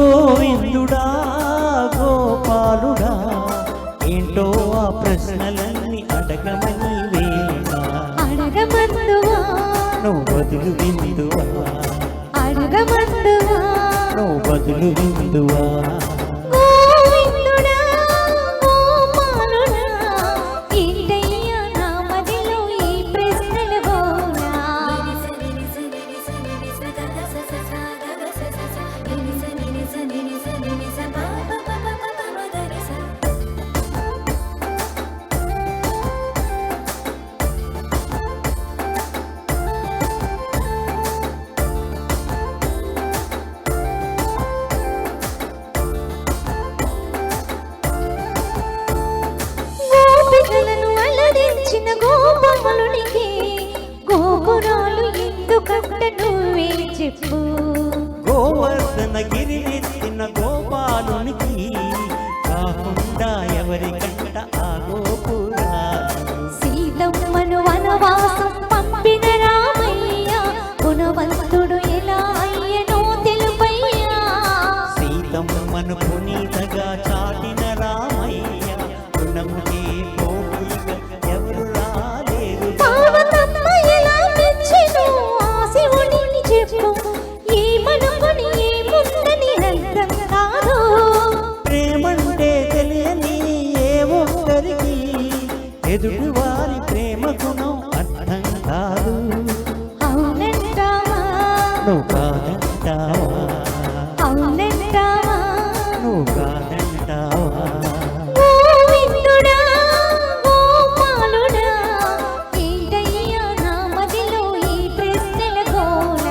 గోవిందుడా గోపాలుడా ఏంటో ఆ ప్రశ్నలన్నీ అడగమని వేళ అడగమందువా నువ్వు బదులు విందువా అడగమందువా నువ్వు బదులు విందువా గోవిందుడా గోపాలుడా ఏంటయ్యా నా మదిలో ఈ ప్రశ్నల గోల గోపికలను అలరించిన గోపాలునికి గోపురాలు ఎందుకంట నువ్వే చెప్పు గోవర్ధన గిరినెత్తిన గోపాలునికి కాకుండా ఎవరికంట ఆ గోపురాలు సీతమ్మను వనవాసం పంపిన రామయ్య గుణవంతుడు ఎలా అయ్యనో తెలుపయ్యా సీతమ్మను పునీతగా చాటిన రామయ్య గుణముకే పోటీగా ఎవరు రాలేరు పార్వతమ్మ ఎలా మెచ్చెనో ఆ శివుడిని చెప్పు ఏమనుకుని ఏముందని అర్థం కాదు ప్రేమంటే తెలియని ఏ ఒక్కరికి ఎదుటి వారి ప్రేమ గుణం అర్థం కాదు అవునంటావా నువ్వు కాదంటావా అవునంటావా నువ్వు కాదంటావా గోవిందుడా గోపాలుడా ఏంటయ్యా నా మదిలో ఈ ప్రశ్నల గోల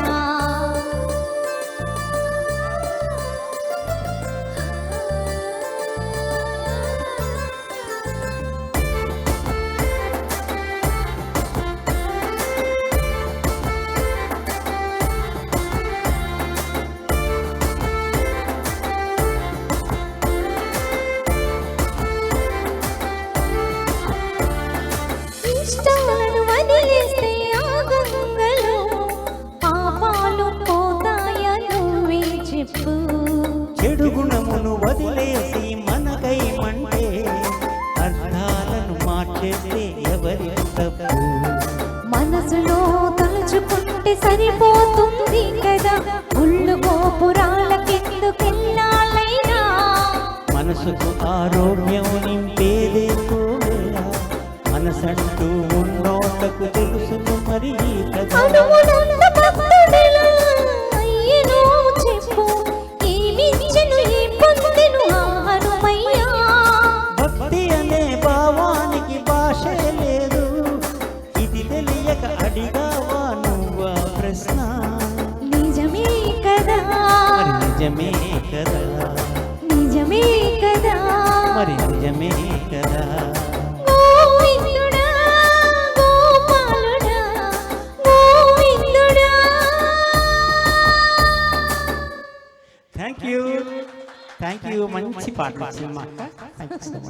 ఇష్టాలను వదిలేస్తే ఆ గంగలో పాపాలు పోతాయా నువ్వే చెప్పు చెడు గుణమును వదిలేసి మనకైమంటే అర్థాలను మార్చేస్తే ఎవరి తప్పు మనసులో తలుచుకుంటే సరిపోతుంది కదా ఉళ్ళు గోపురాలకెందుకెళ్ళాలైనా మనసుకు ఆరోగ్యం నింపేదే కోవెల మనసంటూ ఉన్నోళ్ళకు తెలుసును మరి ఈ కథ అనుమునంత భక్తుడిలా అయ్యనో చెప్పు ఏమిచ్చెను ఏ పొందెను ఆ హనుమయ్యా భక్తి అనే భావానికి భాషే లేదు ఇది తెలియక అడిగావా నువ్వా ప్రశ్న నిజమే కదా మరి నిజమే కదా నిజమే కదా మరి నిజమే కదా గోవిందుడా గోపాలుడా గోవిందుడా థ్యాంక్ యూ మంచి పాట వచ్చింది మా అక్క. Thank you so much.